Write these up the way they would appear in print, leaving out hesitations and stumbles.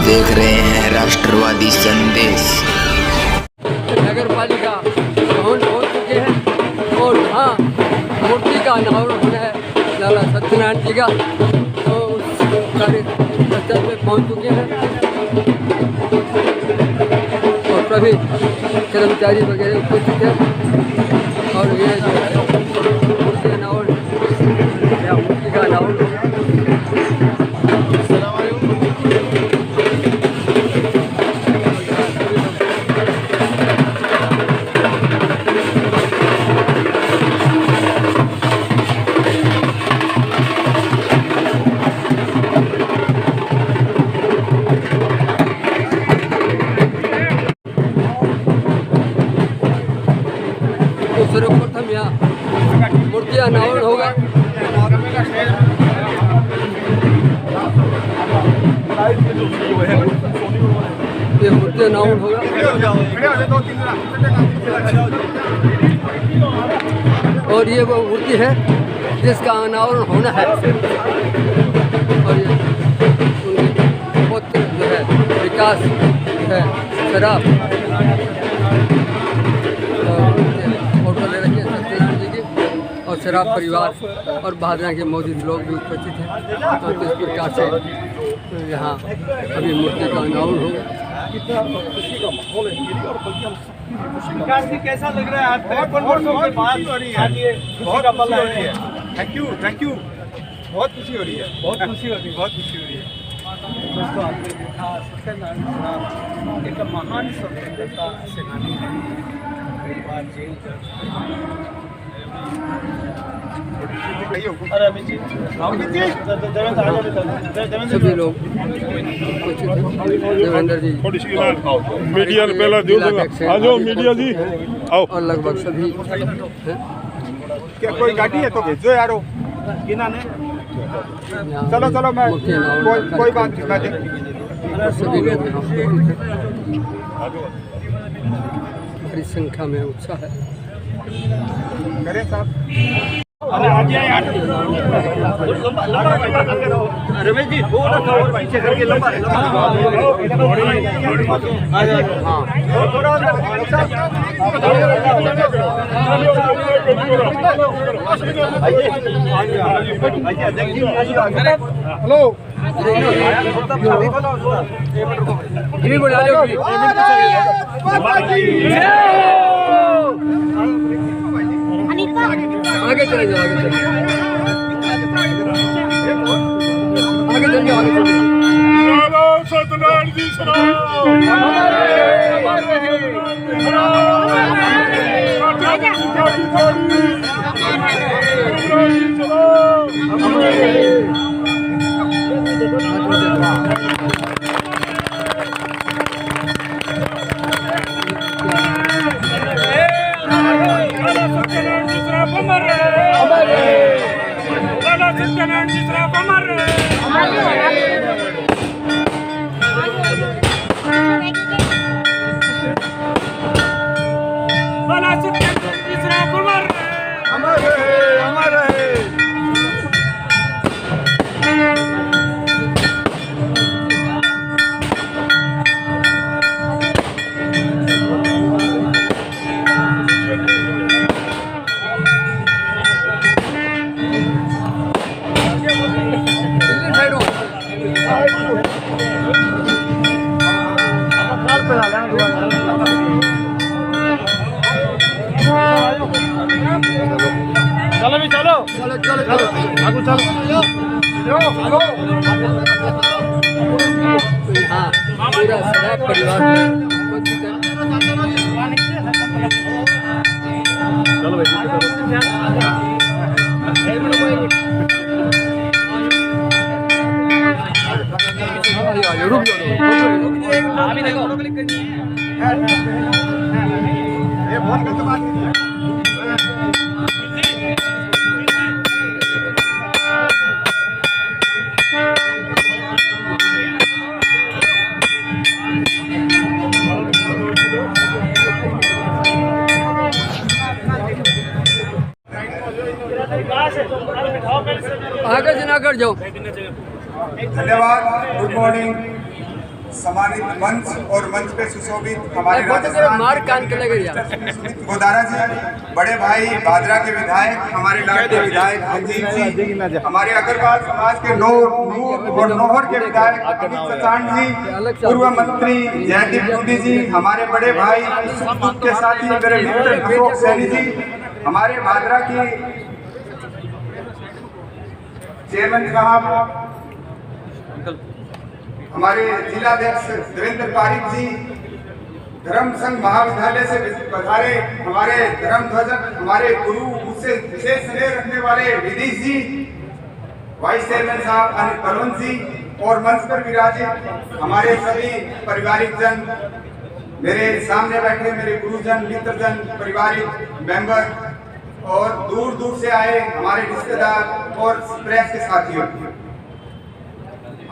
देख रहे हैं राष्ट्रवादी संदेश। नगर पालिका भवन पहुँच चुके हैं और यहाँ मूर्ति का अनावरण होना है लाला सत्यनारायण जी का, तो उस कार्यस्थल में पहुँच चुके हैं और सभी कर्मचारी वगैरह उपस्थित हैं और ये मूर्ति अनावरण मूर्ति का अनावरण सर्वप्रथम यहाँ मूर्ति अनावरण होगा। ये मूर्ति अनावरण होगा और ये वो मूर्ति है जिसका अनावरण होना है और ये उनके पुत्र जो है विकास जो है शराब और शराब परिवार और भादरा के मौजूद लोग भी उपस्थित हैं। तो इस प्रकार से यहाँ अभी मूर्ति का अनावरण होगा। कैसा लग रहा है? थैंक यू बहुत खुशी हो रही है, बहुत खुशी हो रही है। दोस्तों आपने देखा सत्यनारायण एक महान स्वतंत्रता सेनानी है, कई बार जेल सभी लोग देवेंद्र जी मीडिया पहला आ जाओ, मीडिया जी आओ। और लगभग सभी क्या कोई गाड़ी है तो भेजो यारो गिना ने। चलो चलो मैं कोई बात नहीं, सभी लोग बड़ी संख्या में उत्साह है। करें साहब रमेश जी थोड़ा सा और पीछे करके लंबा हेलो आगे चले जाओ, आगे चले सत्यनारायण जी चलो भी चलो चलो चलो चलो आगू चलो हाँ पूरा शराब परिवार चलो ये बहुत गलत बात है। आगे से ना कर जाओ। धन्यवाद, गुड मॉर्निंग। सम्मानित मंच और मंच पे सुशोभित हमारे मार कान के लगे यार गोदारा जी, बड़े भाई भादरा के विधायक, हमारे लाड के विधायक अंजीत जी, हमारे अग्रवाल समाज के नूर और नौहर के विधायक अमित चचान जी, पूर्व मंत्री जयदीप टूडी जी, हमारे बड़े भाई सुख के साथी मेरे मित्र अशोक सैनी जी, हमारे भादरा की चेयरमैन साहब, हमारे जिलाध्यक्ष देवेंद्र पारिक जी, धर्म संघ महाविद्यालय से पधारे हमारे धर्म ध्वजक, हमारे गुरु, उससे विशेष स्नेह रखने वाले विधीश जी, वाइस चेयरमैन साहब अनिल परवन जी, और मंच पर विराजित हमारे सभी पारिवारिक जन, मेरे सामने बैठे मेरे गुरुजन, मित्रजन, पारिवारिक मेंबर और दूर दूर से आए हमारे रिश्तेदार और प्रेस के साथियों,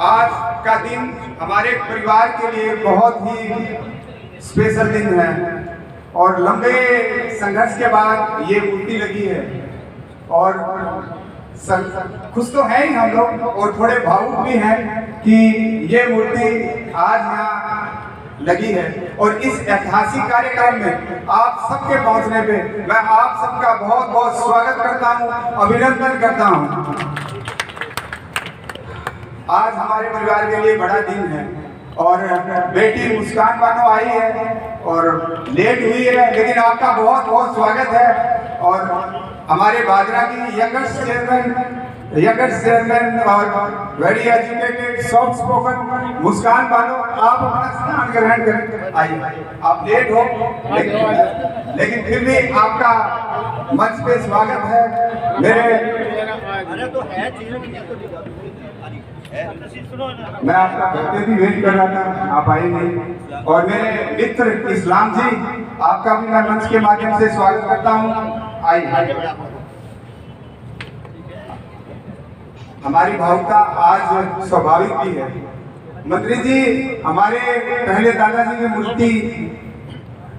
आज का दिन हमारे परिवार के लिए बहुत ही स्पेशल दिन है और लंबे संघर्ष के बाद ये मूर्ति लगी है और खुश तो हैं ही हम लोग और थोड़े भावुक भी हैं कि ये मूर्ति आज यहाँ लगी है। और इस ऐतिहासिक कार्यक्रम में आप सबके पहुंचने पे मैं आप सबका बहुत बहुत स्वागत करता हूं, अभिनंदन करता हूं। आज हमारे परिवार के लिए बड़ा दिन है और बेटी मुस्कान बानो आई है और लेट हुई है, लेकिन आपका बहुत बहुत स्वागत है। और हमारे भादरा की यंगेस्ट चेयरमैन और वेरी एजुकेटेड सॉफ्ट स्पोकन मुस्कान बानो, आप अपना स्थान ग्रहण करें। आइए, आप लेट हो लेकिन फिर भी आपका मंच पे स्वागत है। मैं आपका घर भी वेट कर रहा था, आप आए नहीं। और मेरे मित्र इस्लाम जी, आपका भी मैं मंच के माध्यम से स्वागत करता हूँ। आइए, हमारी भावुकता आज स्वाभाविक भी है। मंत्री जी, हमारे पहले दादाजी की मूर्ति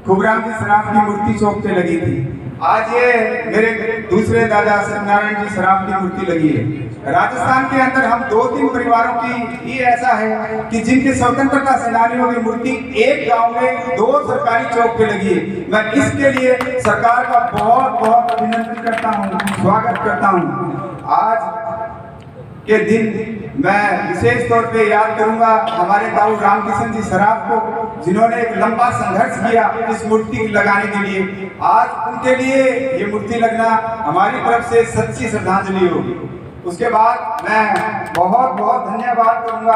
खुबराम जी सराफ की मूर्ति चौक पे लगी थी, आज ये मेरे दूसरे दादा सत्यनारायण जी सराफ की मूर्ति लगी है। राजस्थान के अंदर हम 2-3 परिवारों की ही ऐसा है कि जिनके स्वतंत्रता सेनानियों की मूर्ति एक गांव में 2 सरकारी चौक पे लगी है। मैं इसके लिए सरकार का बहुत बहुत अभिनंदन करता हूँ, स्वागत करता हूँ। आज के दिन मैं विशेष तौर पे याद करूंगा हमारे ताऊ रामकिशन जी सराफ को, जिन्होंने एक लंबा संघर्ष किया इस मूर्ति लगाने के लिए। आज उनके लिए ये मूर्ति लगना हमारी तरफ से सच्ची श्रद्धांजलि होगी। उसके बाद मैं बहुत बहुत धन्यवाद करूंगा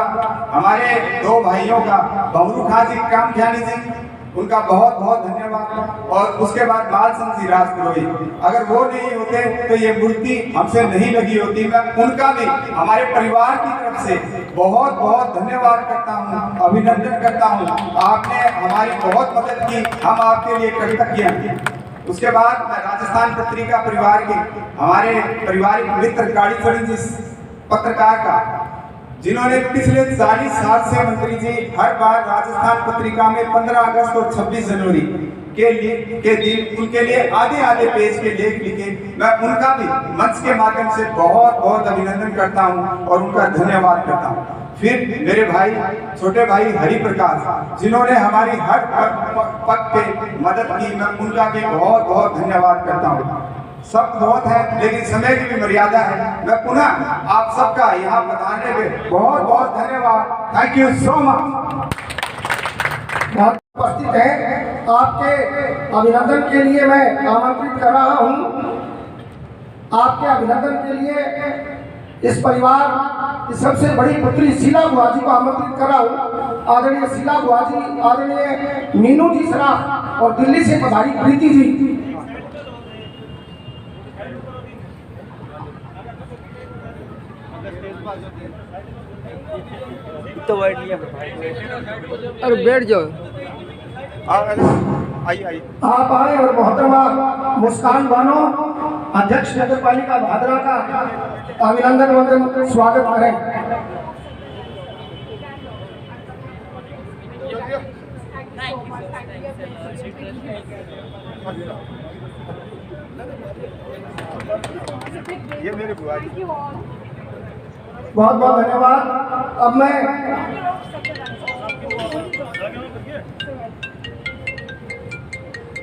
हमारे 2 भाइयों का, बबरू खां जी, काम ख्यानी जी, उनका बहुत बहुत धन्यवाद। और उसके बाद बाल सिंह जी राजपुरोहित, अगर वो नहीं होते तो ये मूर्ति हमसे नहीं लगी होती। मैं उनका भी हमारे परिवार की तरफ से बहुत बहुत धन्यवाद करता हूँ, अभिनंदन करता हूँ। आपने हमारी बहुत मदद की, हम आपके लिए कृतज्ञ हैं। उसके बाद मैं राजस्थान पत्रिका परिवार के हमारे पारिवारिक मित्र गाड़ी जी पत्रकार का, जिन्होंने पिछले 40 साल से मंत्री जी हर बार राजस्थान पत्रिका में 15 अगस्त और 26 जनवरी के दिन उनके लिए आधे आधे पेज के लेख लिखे। मैं उनका भी मंच के माध्यम से बहुत बहुत अभिनंदन करता हूं और उनका धन्यवाद करता हूं। फिर मेरे भाई, छोटे भाई हरि प्रकाश, जिन्होंने हमारी हर पग पे मदद की, मैं उनका भी बहुत बहुत धन्यवाद करता हूँ। सब बहुत है लेकिन समय की भी मर्यादा है। मैं पुनः आप सबका यहाँ पधारने पे बहुत बहुत धन्यवाद। Thank you so much. उपस्थित है, आपके अभिनंदन के लिए मैं आमंत्रित कर रहा हूँ। आपके अभिनंदन के लिए इस परिवार की सबसे बड़ी पुत्री शीला बुआ जी को आमंत्रित कर रहा हूँ। आदरणीय शीला बुआ जी, आदरणीय मीनू जी सराफ और दिल्ली से पधारी प्रीति जी। तो वर्ड नहीं है, अरे बैठ जाओ। आइए आप आए और मोहतरमा मुस्कान बानो, अध्यक्ष नगर पालिका भादरा का अभिनंदन वंदन स्वागत करें। ये मेरे बुआ जी, बहुत बहुत धन्यवाद। अब मैं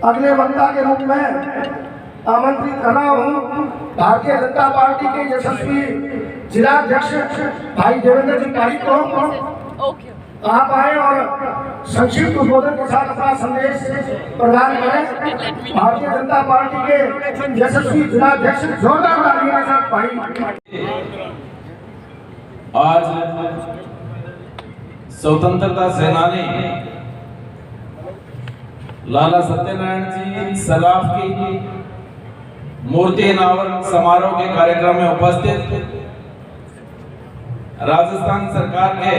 अगले वक्ता के रूप में आमंत्रित कर रहा हूँ भारतीय जनता पार्टी के यशस्वी जिलाध्यक्ष भाई देवेंद्र जी पारिक को। आप आए और संक्षिप्त उद्बोधन के साथ अपना संदेश प्रदान करें। भारतीय जनता पार्टी के यशस्वी जिलाध्यक्ष जोरदार तालियों के साथ भाई। आज स्वतंत्रता सेनानी लाला सत्यनारायण जी सराफ की मूर्ति अनावरण समारोह के कार्यक्रम में उपस्थित राजस्थान सरकार के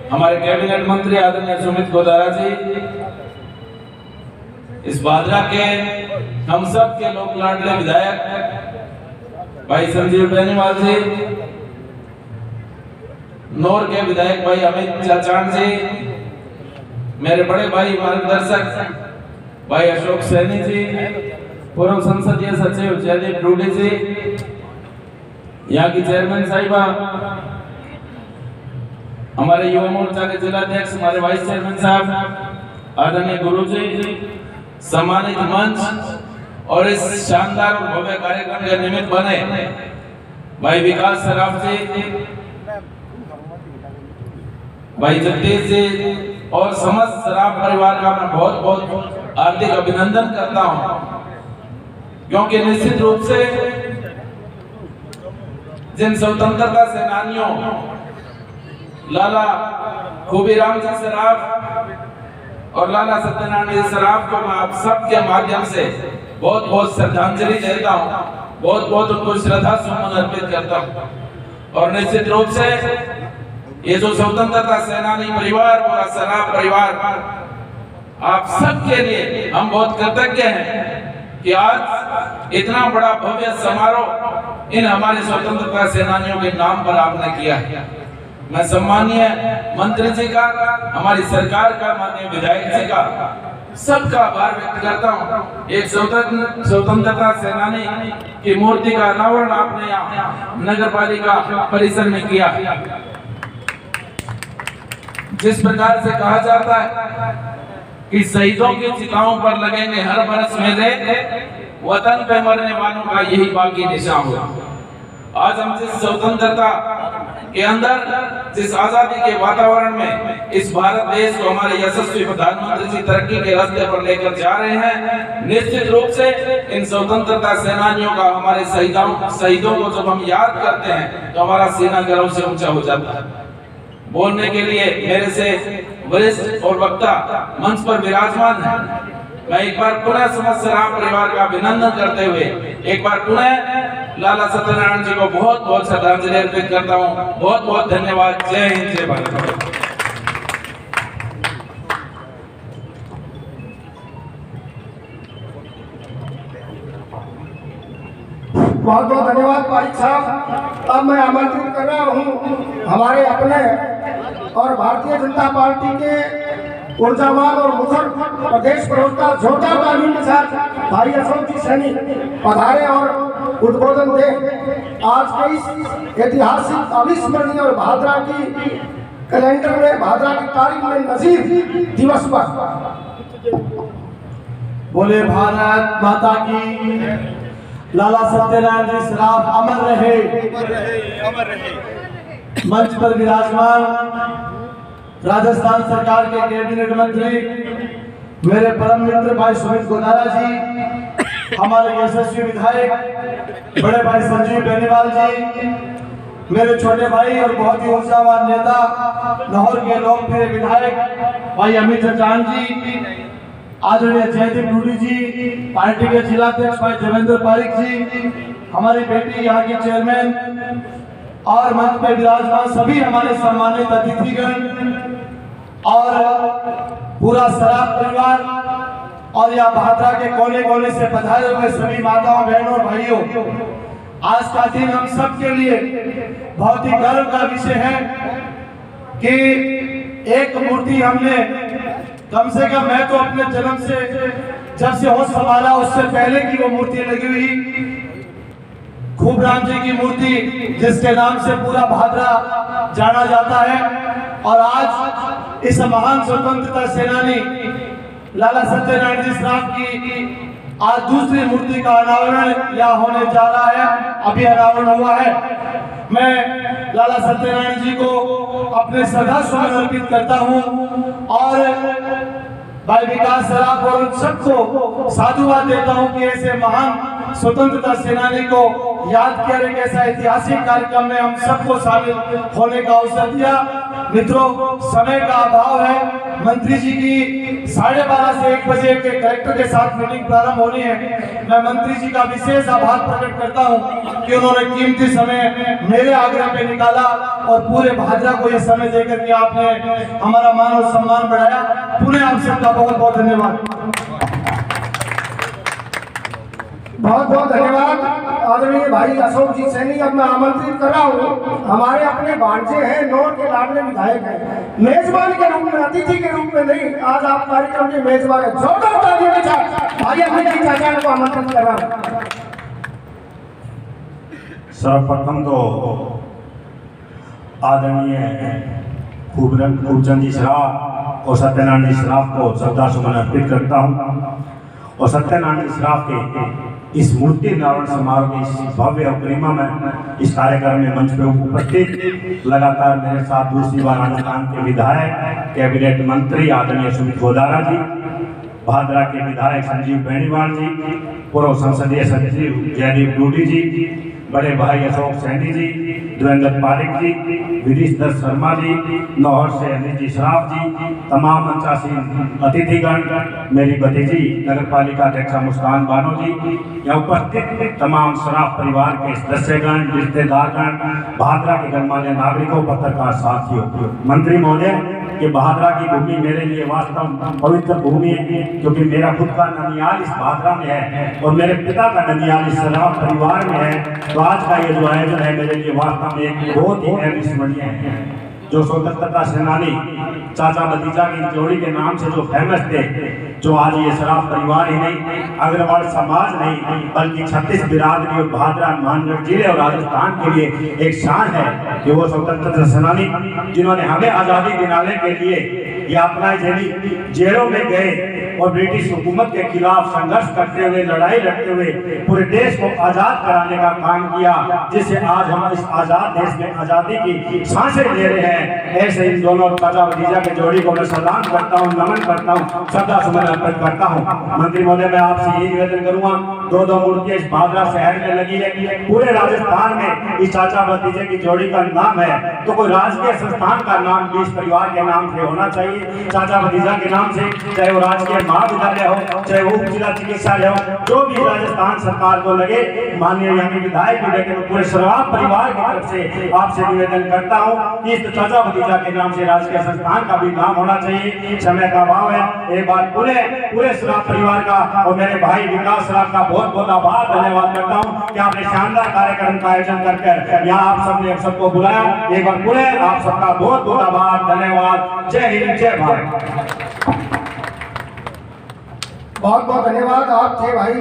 हमारे कैबिनेट मंत्री आदरणीय सुमित गोदारा जी, इस भादरा के हम सब के लोक लाडले विधायक भाई संजीव बेनीवाल जी, नौर के विधायक भाई अमित चाचान जी, मेरे बड़े भाई मार्गदर्शक भाई अशोक सैनी जी, पूर्व संसदीय सचिव जयदीप डूडी जी, यहाँ की चेयरमैन साहिबा, हमारे युवा मोर्चा के जिलाध्यक्ष हमारे वाइस चेयरमैन साहब आदरणीय गुरु जी, सम्मानित मंच और इस शानदार और भव्य कार्यक्रम के निमित्त बने भाई विकास सराफ जी, भाई जगदीश जी और समस्त सराफ परिवार का मैं बहुत बहुत हार्दिक अभिनंदन करता हूं, क्योंकि निश्चित रूप से जिन स्वतंत्रता सेनानियों लाला खूबीराम जी सराफ और लाला सत्यनारायण जी सराफ को मैं आप सबके माध्यम से बहुत बहुत श्रद्धांजलि देता हूं, बहुत बहुत उनको श्रद्धा सुमन अर्पित करता हूं। और निश्चित रूप से ये जो स्वतंत्रता सेनानी परिवार, पूरा सराफ परिवार, आप सबके लिए हम बहुत कृतज्ञ हैं कि आज इतना बड़ा भव्य समारोह इन हमारे स्वतंत्रता सेनानियों के नाम पर आपने किया है। मैं सम्मानीय मंत्री जी का, हमारी सरकार का, माननीय विधायक जी का, सबका आभार व्यक्त करता हूँ। एक स्वतंत्रता सेनानी की मूर्ति का अनावरण आपने यहाँ नगर पालिका परिसर में किया। जिस प्रकार से कहा जाता है कि शहीदों की चिताओं पर लगेंगे हर बरस मेले, वतन पे मरने वालों का यही बाकी निशान हो। आज हम जिस स्वतंत्रता के अंदर, जिस आजादी के वातावरण में इस भारत देश को हमारे यशस्वी प्रधानमंत्री जी तरक्की के रास्ते पर लेकर जा रहे हैं, निश्चित रूप से इन स्वतंत्रता सेनानियों का, हमारे शहीदों को जब हम याद करते हैं तो हमारा सीना गर्व से ऊंचा हो जाता है। बोलने के लिए मेरे से वरिष्ठ और वक्ता मंच पर विराजमान है। मैं एक बार पुनः समस्त सराफ परिवार का अभिनंदन करते हुए एक बार पुनः लाला सत्यनारायण जी को बहुत बहुत श्रद्धांजलि अर्पित करता हूँ। बहुत बहुत धन्यवाद। जय हिंद, जय भारत। बहुत बहुत धन्यवाद पारिक साहब। अब मैं आमंत्रित कर रहा हूँ हमारे अपने और भारतीय जनता पार्टी के ऊर्जावान और मुखर प्रदेश प्रवक्ता जोरदार तालियों के साथ भाई अशोक जी सैनी पधारे और उद्बोधन दे। आज के इस ऐतिहासिक, अविस्मरणीय और भादरा की कैलेंडर में, भादरा की तारीख में नजीर दिवस पर बोले भारत माता की, लाला सत्यनारायण जी सराफ अमर रहे, अमर रहे। मंच पर विराजमान राजस्थान सरकार के कैबिनेट मंत्री मेरे परम मित्र भाई सुमित गोदारा जी, हमारे यशस्वी विधायक बड़े भाई संजीव बेनीवाल जी, मेरे छोटे भाई और बहुत ही ऊर्जावान नेता लाहौर के लोकप्रिय विधायक भाई अमित चाचान जी, आदरणीय जयदीप डूडी जी, पार्टी के जिलाध्यक्ष भाई देवेंद्र पारिक जी, हमारी बेटी यहाँ की चेयरमैन और मंच पर विराजमान सभी हमारे सम्मानित अतिथिगण और पूरा सराफ परिवार और यह भादरा के कोने कोने से पधारे हुए सभी माताओं, बहनों, भाइयों, आज का दिन हम सब के लिए बहुत ही गर्व का विषय है कि एक मूर्ति हमने, कम से कम मैं तो अपने जन्म से जब से होश संभाला उससे पहले की वो मूर्ति लगी हुई खूबराम जी की मूर्ति, जिसके नाम से पूरा भादरा जाना जाता है। और आज इस महान स्वतंत्रता सेनानी लाला सत्यनारायण जी श्राफ की आज दूसरी मूर्ति का अनावरण यहाँ होने जा रहा है, अभी अनावरण हुआ है। मैं लाला सत्यनारायण जी को अपने श्रद्धा सुमन अर्पित करता हूँ और भाई विकास सराफ और सबको साधुवाद देता हूँ कि ऐसे महान स्वतंत्रता सेनानी को याद किया, एक ऐसा ऐतिहासिक कार्यक्रम में हम सबको शामिल होने का अवसर दिया। मित्रों, समय का अभाव है। मंत्री जी की 12:30 से 1 बजे के कलेक्टर के साथ मीटिंग प्रारंभ होनी है। मैं मंत्री जी का विशेष आभार प्रकट करता हूं कि उन्होंने कीमती समय मेरे आग्रह पे निकाला और पूरे भाजपा को ये समय देकर के आपने हमारा मान और सम्मान बढ़ाया। पुनः आप सबका बहुत बहुत धन्यवाद। बहुत बहुत धन्यवाद आदरणीय भाई अशोक जी सैनी। अब मैं आमंत्रित कर रहा हूँ, हमारे अपने भांजे हैं, नौर के लाडले विधायक हैं, मेजबान के रूप में, अतिथि के रूप में नहीं, आज आप कार्यक्रम के मेजबान हैं। जोरदार तालियों के साथ भाई अपने जी चाचा को आमंत्रित कर रहा हूँ। सर्वप्रथम तो आदरणीय खूबचंद जी श्राफ और सत्यनारायण जी श्राफ को श्रद्धा सुमन अर्पित करता हूँ और सत्यनारायण जी श्राफ के इस मूर्ति अनावरण समारोह के इस भव्य और गरिमा में इस कार्यक्रम में मंच पे उपस्थित लगातार मेरे साथ दूसरी बार राजस्थान के विधायक, कैबिनेट मंत्री आदरणीय सुमित गोदारा जी, भादरा के विधायक संजीव बेनीवाल जी, पूर्व संसदीय सचिव जयदीप डूडी जी, बड़े भाई अशोक सैनी जी, देवेंद्र पारिक जी, विधिशधर शर्मा जी, नौहर से अनिल जी श्राफ जी, तमाम मंचासीन अतिथिगण, मेरी भतीजी नगर पालिका अध्यक्षा मुस्कान बानो जी, यहाँ उपस्थित तमाम श्राफ परिवार के सदस्यगण, रिश्तेदारगण, भादरा के गणमान्य नागरिकों, पत्रकार साथियों, मंत्री महोदय, ये भादरा की भूमि मेरे लिए वास्तव पवित्र भूमि है, क्योंकि मेरा खुद का ननियाल इस भादरा में है और मेरे पिता का ननियाल इस श्राफ परिवार में है। तो आज का ये जो आयोजन है मेरे लिए वास्तव में एक बहुत ही अविस्मरणीय है। जो स्वतंत्रता सेनानी चाचा भतीजा की जोड़ी के नाम से जो फेमस थे, जो आज ये श्राफ परिवार ही नहीं, अग्रवाल समाज नहीं, बल्कि 36 बिरादरी और भादरा, मानगढ़ जिले और राजस्थान के लिए एक शान है कि वो स्वतंत्रता सेनानी जिन्होंने हमें आज़ादी दिलाने के लिए यातनाएं झेली, जेलों में गए और ब्रिटिश हुकूमत के खिलाफ संघर्ष करते हुए, लड़ाई लड़ते हुए पूरे देश को आजाद कराने का काम किया, जिससे आज हम इस आजाद देश में आजादी की सांसें ले रहे हैं। ऐसे इन दोनों चाचा भतीजा के जोड़ी को मैं सलाम करता हूँ, नमन करता हूँ, श्रद्धा सुमन अर्पित करता हूँ। मंत्री महोदय, मैं आपसे यही निवेदन करूंगा, 2-2 मूर्तियां इस भादरा शहर में लगी है, पूरे राजस्थान में इस चाचा भतीजे की जोड़ी का नाम है, तो कोई राजकीय संस्थान का नाम भी इस परिवार के नाम से होना चाहिए, चाचा भतीजा के नाम से, चाहे वो राजकीय महाविद्यालय हो, चाहे वो उप जिला चिकित्सालय हो, जो भी राजस्थान सरकार को लगे। माननीय यहाँ के विधायक भी, लेकिन पूरे श्राफ परिवार की तरफ से आपसे निवेदन करता हूँ कि इस चाचा भतीजा के नाम से राजकीय संस्थान का भी नाम होना चाहिए। समय का अभाव है, एक बार पूरे श्राफ परिवार का और मेरे भाई विकास श्राफ का बहुत बहुत आभार धन्यवाद करता हूँ कि आपने शानदार कार्यक्रम का आयोजन करके यहाँ आप सबने सबको बुलाया। एक बार पूरे आप सबका बहुत बहुत आभार धन्यवाद। जय हिंद, जय भारत। बहुत बहुत धन्यवाद। आप थे भाई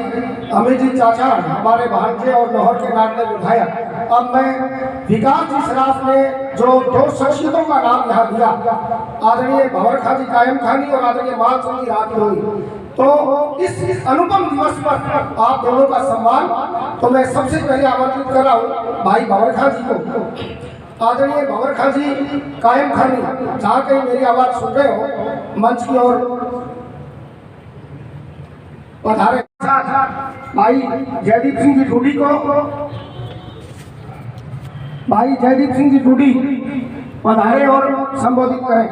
अमित जी चाचा, हमारे भांजे और नौहर के लाडले विधायक। अब मैं विकास जी श्राफ ने जो 2 शख्सियतों का नाम यहाँ दिया, आदरणीय भंवर खां जी कायम खानी और आदरणीय मानसिंह जी राठौर, तो इस अनुपम दिवस पर आप दोनों का सम्मान, तो मैं सबसे पहले आमंत्रित कर रहा हूँ भाई भंवर खां जी को। आदरणीय भंवर खां जी कायम खानी, जहाँ कहीं मेरी आवाज़ सुन रहे हो, मंच की ओर पधारे। भाई जयदीप सिंह जी डूडी को, भाई जयदीप सिंह जी डूडी पधारे और संबोधित करें।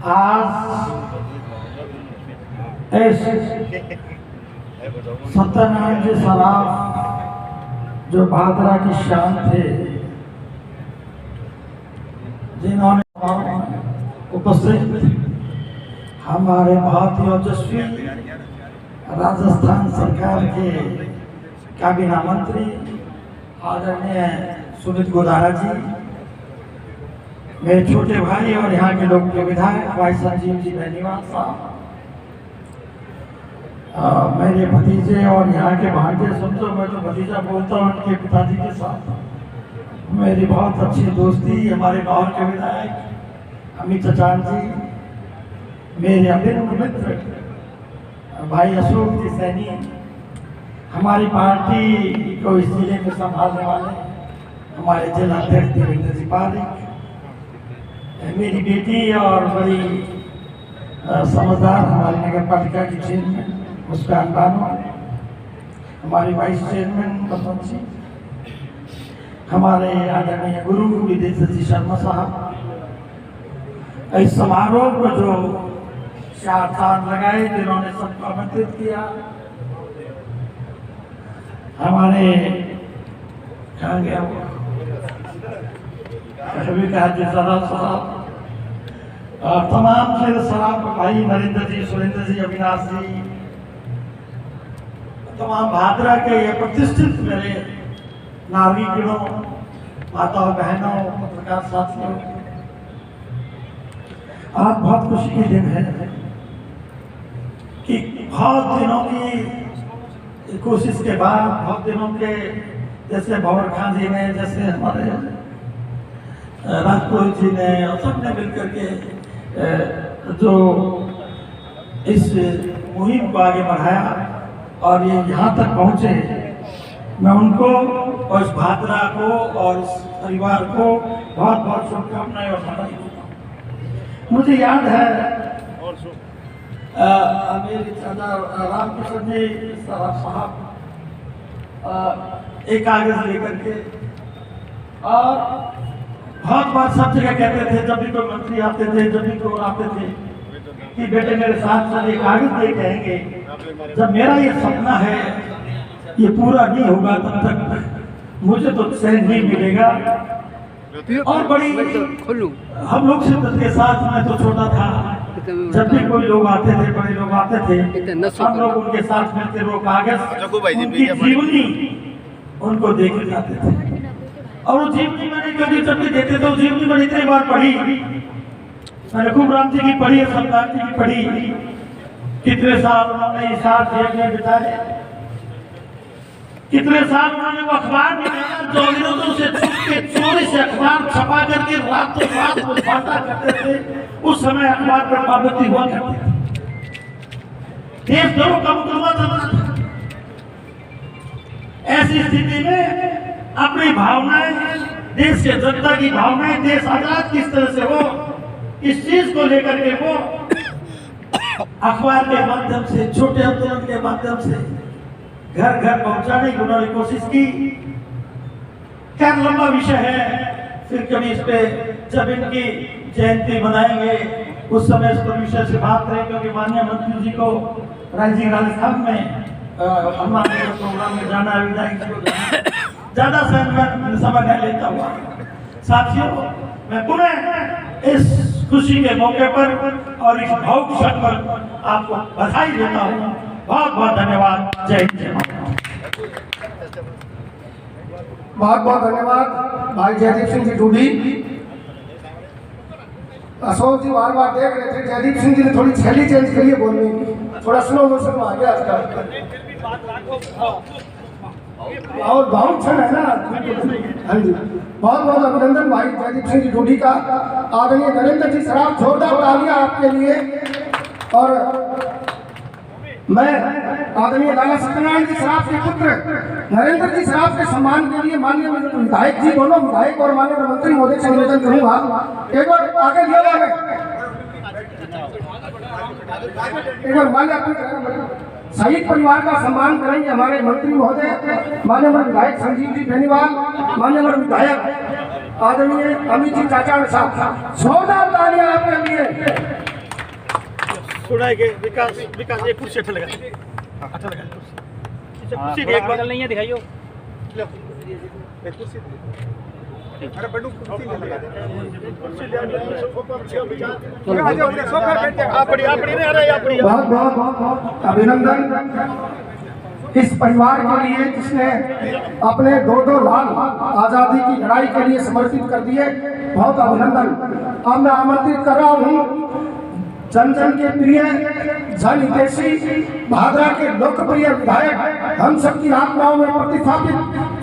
आज सत्यनारायण जी श्राफ जो भादरा की शान थे, जिन्होंने उपस्थित हमारे बहुत ही ओजस्वी राजस्थान सरकार के कैबिनेट मंत्री आदरणीय सुमित गोदारा जी, मेरे छोटे भाई और यहाँ के लोग के विधायक भाई संजीव जी बेनीवाल साहब, मेरे भतीजे और यहाँ के भांजे समझो, मैं तो भतीजा बोलता हूँ उनके पिताजी के साथ मेरी बहुत अच्छी दोस्ती। हमारे गाँव के विधायक अमित चचान जी, मेरे अभिन्न मित्र भाई अशोक जी सैनी, हमारी पार्टी को इस जिले में संभालने वाले हमारे जिला अध्यक्ष देवेंद्र जी पारिक, मेरी बेटी और बड़ी समझदार हमारी नगर पालिका की चेयरमैन मुस्कान बानो, हमारे वाइस चेयरमैन बसंत जी, हमारे आदरणीय गुरु विदेश जी शर्मा साहब। इस समारोह को जो 4 साल लगाए जिन्होंने सबको आमंत्रित किया, हमारे कहाँ गया वो साहब, तमाम फिर साहब भाई नरेंद्र जी, सुरेंद्र जी, अविनाश जी, तमाम भादरा के ये प्रतिष्ठित मेरे नागरिकों, माताओं, बहनों, पत्रकार साथियों, आज बहुत खुशी के दिन है कि बहुत दिनों की कोशिश के बाद, बहुत दिनों के, जैसे भंवर खान जी ने, जैसे हमारे राजपुरोहित जी ने और सबने मिलकर के जो इस मुहिम को आगे बढ़ाया और ये यहाँ तक पहुँचे, मैं उनको और इस भादरा को और इस परिवार को बहुत बहुत शुभकामनाएं और बधाई देता हूँ। मुझे याद है मेरे चाचा रामकिशन जी साहब एक कागज लेकर के, और बहुत बार सब जगह कहते थे, जब भी कोई मंत्री आते थे, जब भी कोई आते थे, कि बेटे मेरे साथ चल एक कागज ले कहेंगे, जब मेरा ये सपना है ये पूरा नहीं होगा तब तक मुझे तो चैन नहीं मिलेगा। और बड़ी हम लोग शिद्दत के साथ, मैं तो छोटा था, जब भी कोई लोग आते थे, बड़े लोग आते थे, हम लोग उनके साथ मिलते वो कागज उनकी जीवनी उनको देखे जाते थे। और वो जीवनी मैंने कभी जब भी देते थे, जीवनी मैंने इतनी बार पढ़ी, मैंने खूब राम जी की पढ़ी है, सरदार जी की पढ़ी, कितने साल उन्होंने इस साथ जेल में बिताए, कितने साल उन्होंने वो अखबार निकाला, जागीरों से छुप के चोरी से अखबार छपा करके रातों रात वो बांटा करते थे। उस समय अखबार पर पाबंदी हुआ करती थी, देश दोनों का मुकदमा चल रहा था। ऐसी स्थिति में अपनी भावनाएं, देश के जनता की भावनाएं, देश आजाद किस तरह से हो, इस चीज को लेकर के वो अखबार के माध्यम से, छोटे आंदोलन के माध्यम से घर घर पहुंचाने की उन्होंने कोशिश की। खैर लंबा विषय है, फिर कभी इस पे जब इनकी जयंती मनाएंगे उस समय इस पर विषय से बात करें, क्योंकि माननीय मंत्री जी को राइजिंग राजस्थान में हमारे प्रोग्राम में जाना है, विधायक जी को ज्यादा समय नहीं लेता हुआ। साथियों, मैं पुनः इस खुशी के मौके पर और इस भावुक क्षण पर आपको बधाई देता हूँ। बहुत बहुत धन्यवाद। जय हिंद, जय भारत। बहुत बहुत धन्यवाद भाई जयदीप सिंह जी डूडी। अशोक जी बार बार देख रहे थे, जयदीप सिंह जी ने थोड़ी शैली चेंज करी है बोलने की, थोड़ा स्लो मोशन में आ गया आजकल, और भावुक क्षण है ना। हाँ जी, बहुत बहुत अभिनंदन भाई जयदीप सिंह जी डूडी का। आदरणीय नरेंद्र जी सराफ, जोरदार तालियां आपके लिए। और मैं आदरणीय लाला सत्यनारायण जी सराफ के पुत्र नरेंद्र जी सराफ के सम्मान के लिए माननीय विधायक जी, दोनों विधायक और माननीय मंत्री महोदय से निवेदन करूंगा, एक बार आगे लिया एक बार मान्य शहीद परिवार का सम्मान करेंगे हमारे मंत्री महोदय, माननीय विधायक संजीव जी बेनीवाल, माननीय विधायक आदरणीय अमित जी चाचा साहब। जोरदार तालियां आपके लिए। थोड़ा विकास एक कुर्सी अच्छा लगा, अच्छा लगा कुर्सी एक बार नहीं है, दिखाइयो कुर्सी। अरे बड़ू कुर्सी ले लगा, कुर्सी ले आ। बहुत बहुत अभिनंदन इस परिवार के लिए जिसने अपने 2-2 लाल आजादी की लड़ाई के लिए समर्पित कर दिए। बहुत अभिनंदन। अब मैं आमंत्रित कर रहा हूँ जन जन के प्रिय जन हितैषी भादरा के लोकप्रिय विधायक हम सबकी आत्माओं में प्रतिस्थापित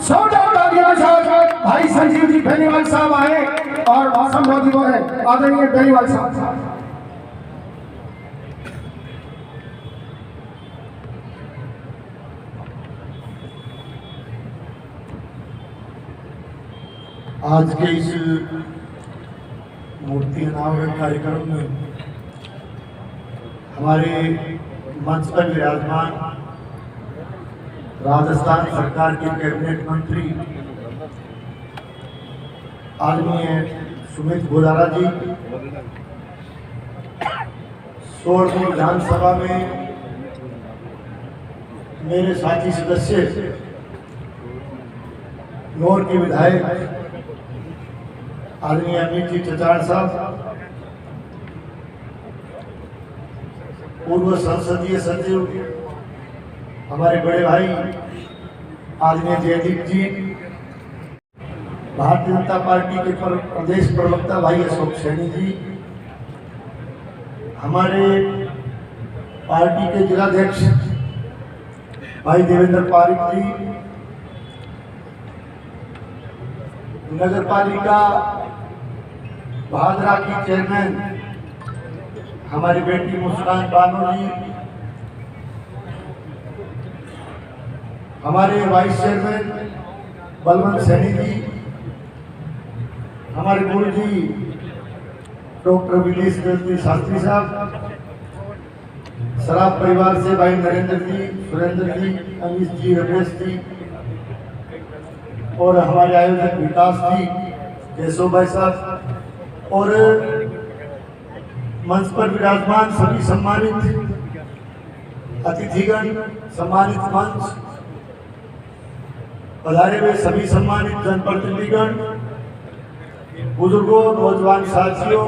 100 तालियों के साथ भाई संजीव जी बेनीवाल साहब आए और संबोधित हो रहे आदरणीय बेनीवाल साहब। आज के इस मूर्ति अनावरण कार्यक्रम में हमारे मंच पर विराजमान राजस्थान सरकार के कैबिनेट मंत्री आदरणीय सुमित गोदारा जी, सोरपुर विधानसभा में मेरे साथी सदस्य नौर के विधायक आदरणीय अमित जी चचाड़ साहब, पूर्व संसदीय सचिव हमारे बड़े भाई आदरणीय जयदीप जी, भारतीय जनता पार्टी के प्रदेश प्रवक्ता भाई अशोक सैनी जी, हमारे पार्टी के जिलाध्यक्ष भाई देवेंद्र पारिक जी, नगर पालिका भादरा की चेयरमैन हमारी बेटी मुस्कान बानो जी, हमारे वाइस चेयरमैन बलवंत सैनी जी, हमारे गुरु जी डॉक्टर विदेश शास्त्री साहब, सराफ परिवार से भाई नरेंद्र जी, सुरेंद्र जी, अमीश जी, रमेश जी और हमारे आयोजक विकास जी, केशव भाई साहब और मंच पर विराजमान सभी सम्मानित अतिथिगण, सम्मानित मंच पधारे हुए सभी सम्मानित जनप्रतिनिधिगण, बुजुर्गों, नौजवान साथियों,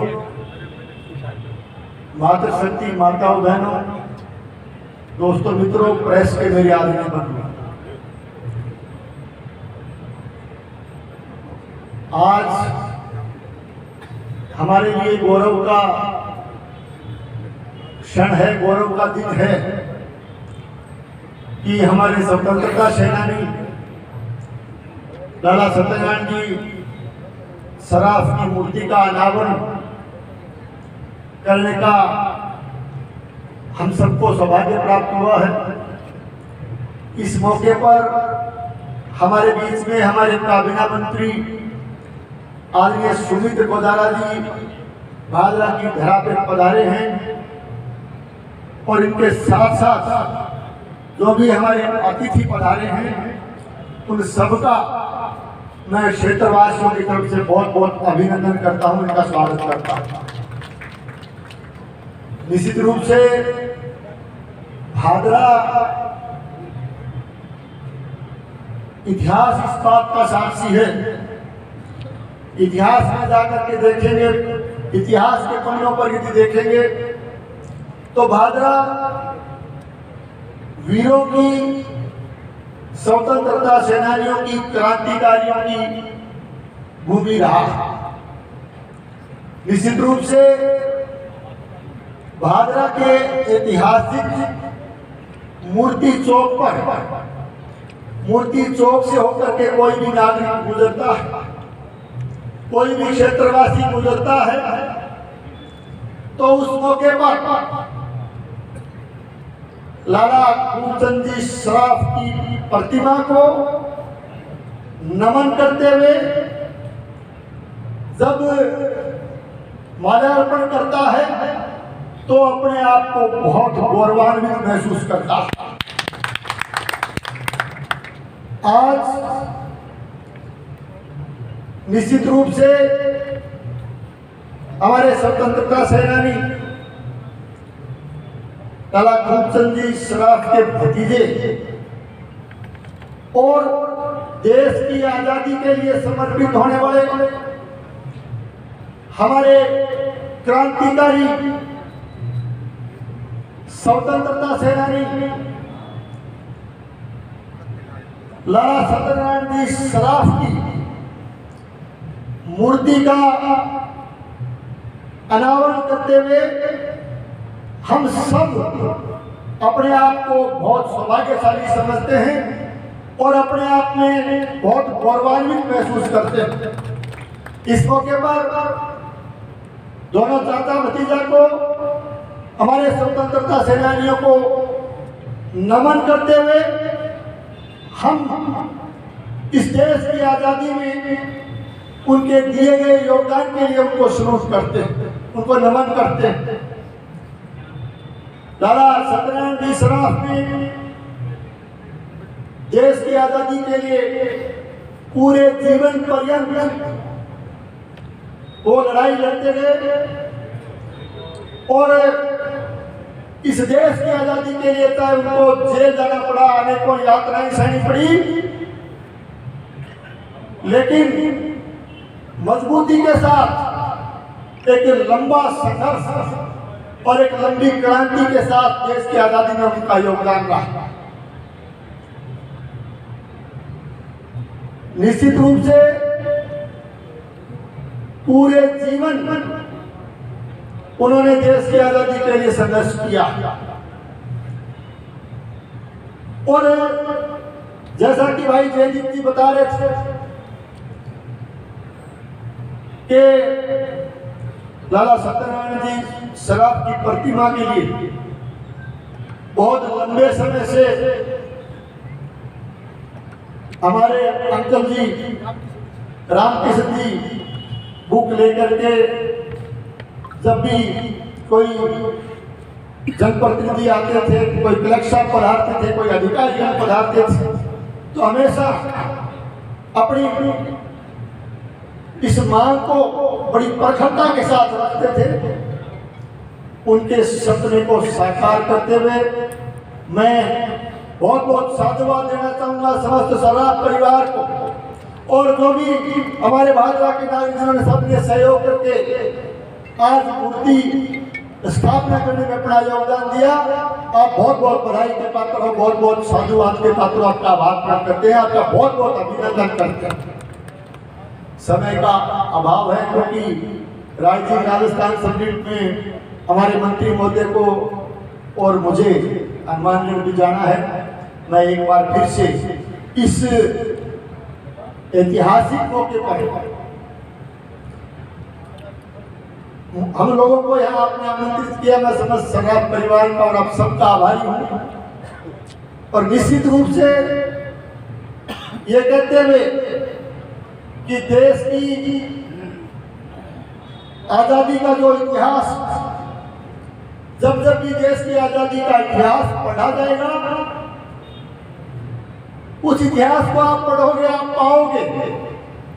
मातृशक्ति माताओं बहनों, दोस्तों मित्रों, प्रेस के मेरे आदरणीय बंधु, आज हमारे लिए गौरव का क्षण है, गौरव का दिन है कि हमारे स्वतंत्रता सेनानी लाला सत्यनारायण जी सराफ की मूर्ति का अनावरण करने का हम सबको सौभाग्य प्राप्त हुआ है। इस मौके पर हमारे बीच में हमारे काबीना मंत्री आदरणीय सुमित गोदारा जी भादरा की धरा पर पधारे हैं और इनके साथ साथ जो भी हमारे अतिथि पधारे हैं उन सबका मैं क्षेत्रवासियों की तरफ से बहुत बहुत अभिनंदन करता हूं, इनका स्वागत करता हूं। निश्चित रूप से भादरा इतिहास इस बात का साक्षी है, इतिहास में जाकर के देखेंगे, इतिहास के पन्नों पर यदि देखेंगे तो भादरा वीरों की, स्वतंत्रता सेनानियों की, क्रांतिकारियों की भूमि रहा। निश्चित रूप से भादरा के ऐतिहासिक मूर्ति चौक पर, मूर्ति चौक से होकर के कोई भी नागरिक गुजरता है, कोई भी क्षेत्रवासी गुजरता है तो उस मौके पर लाला खूबचंद जी सराफ की प्रतिमा को नमन करते हुए जब माल्यार्पण करता है तो अपने आप को बहुत गौरवान्वित महसूस करता है। आज निश्चित रूप से हमारे स्वतंत्रता सेनानी लाला खूबचंद जी सराफ के भतीजे और देश की आजादी के लिए समर्पित होने वाले हमारे क्रांतिकारी स्वतंत्रता सेनानी लाला सत्यनारायण जी सराफ की मूर्ति का अनावरण करते हुए हम सब अपने आप को बहुत सौभाग्यशाली समझते हैं और अपने आप में बहुत गौरवान्वित महसूस करते हैं। इस मौके पर दोनों चाचा भतीजा को, हमारे स्वतंत्रता सेनानियों को नमन करते हुए हम इस देश की आज़ादी में उनके दिए गए योगदान के लिए उनको सल्यूट करते हैं, उनको नमन करते हैं। लाला सत्यनारायण जी सराफ ने देश की आज़ादी के लिए पूरे जीवन पर्यंत वो लड़ाई लड़ते गए और इस देश की आज़ादी के लिए चाहे उनको जेल जाना पड़ा, अनेकों यातनाएं सहनी पड़ी, लेकिन मजबूती के साथ एक लंबा संघर्ष और एक लंबी क्रांति के साथ देश की आज़ादी में उनका योगदान रहा। निश्चित रूप से पूरे जीवन उन्होंने देश की आज़ादी के लिए संघर्ष किया और जैसा कि भाई जयदीप जी बता रहे थे कि लाला सत्यनारायण जी सराफ की प्रतिमा के लिए बहुत लंबे समय से हमारे अंकल जी रामकृष्ण जी बुक लेकर के जब भी कोई जनप्रतिनिधि आते थे, कोई कलेक्टर पधारते थे, कोई अधिकारी पधारते थे, तो हमेशा अपनी इस मांग को बड़ी प्रखरता के साथ रखते थे। उनके सपने को साकार करते हुए मैं बहुत बहुत साधुवाद देना चाहूँगा समस्त सराफ परिवार को और जो भी हमारे भाजपा के नागरिक जिन्होंने सबने सहयोग करके आज मूर्ति स्थापना करने में अपना योगदान दिया। आप बहुत बहुत बधाई के पात्र हो, बहुत बहुत साधुवाद के पात्र हो, आपका आभार प्रकट करते हैं, आपका बहुत बहुत अभिनंदन करते हैं। समय का अभाव है क्योंकि राजनीतिक राजस्थान समिट में हमारे मंत्री महोदय को और मुझे हनुमान जी भी जाना है। मैं एक बार फिर से इस ऐतिहासिक मौके पर हम लोगों को यहाँ आपने आमंत्रित किया, मैं समस्त सराफ परिवार का और आप सबका आभारी हूँ और निश्चित रूप से ये कहते हुए कि देश की आज़ादी का जो इतिहास, जब जब भी देश की आज़ादी का इतिहास पढ़ा जाएगा, उस इतिहास को आप पढ़ोगे, आप पाओगे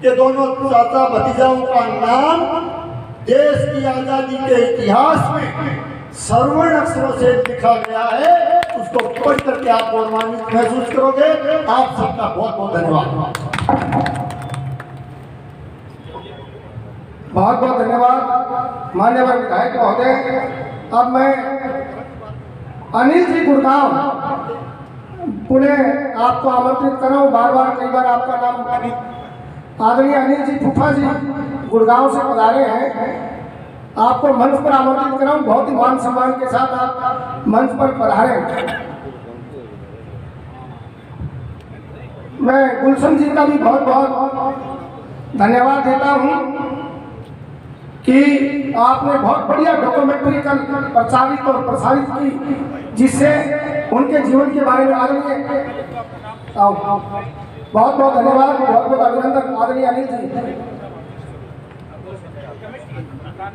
कि दोनों चाचा भतीजाओं का नाम देश की आज़ादी के इतिहास में स्वर्ण अक्षरों से लिखा गया है। उसको पढ़ करके आप गौरवान्वित महसूस करोगे। आप सबका बहुत बहुत धन्यवाद। बहुत बहुत धन्यवाद मान्यवर विधायक महोदय। अब मैं अनिल जी गुड़गांव पुणे आपको आमंत्रित कर रहा हूँ। बार बार कई बार आपका नाम आदरणीय अनिल जी फूफा जी गुड़गांव से पधारे हैं। आपको मंच पर आमंत्रित कर रहा हूँ। बहुत ही मान सम्मान के साथ आप मंच पर पधारे। मैं गुलशन जी का भी बहुत बहुत धन्यवाद देता हूँ कि आपने बहुत बढ़िया डॉक्यूमेंट्री कल प्रचारित और प्रसारित की, जिससे उनके जीवन के बारे में आदरणीय बहुत बहुत धन्यवाद, बहुत बहुत अभिनंदन आदरणीय अनिल जी।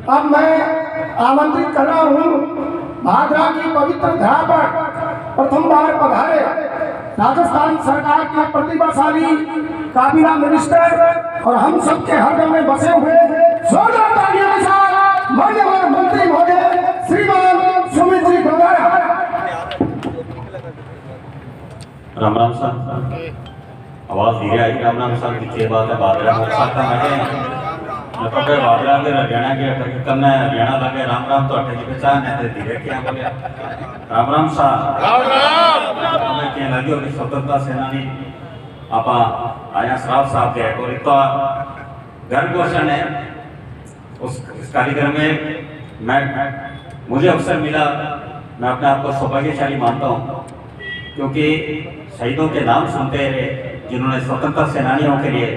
अब मैं आमंत्रित कर रहा हूँ भादरा की पवित्र धरा पर प्रथम बार पधारे राजस्थान सरकार के प्रतिभाशाली काबीना मिनिस्टर और हम सबके हृदय में बसे हुए जोरदार तालियों के साथ माननीय मंत्री महोदय श्रीमान सुमित जी गोगारा। राम राम सर, आवाज धीरे आई। राम राम सर, पीछे बात है बादरा सकता मैं लगभग बादरा के हरियाणा के कन्ने हरियाणा लगे राम राम तो अटे जी पहचान है धीरे क्या बोले राम राम सर। राम राम मैं क्या लगी और स्वतंत्रता सेनानी आपा आया सराफ साहब के और इतना गर्व क्वेश्चन है उस कार्यक्रम में मैं मुझे अवसर मिला, मैं अपने आप को सौभाग्यशाली मानता हूँ, क्योंकि शहीदों के नाम सुनते रहे जिन्होंने स्वतंत्रता सेनानियों के लिए,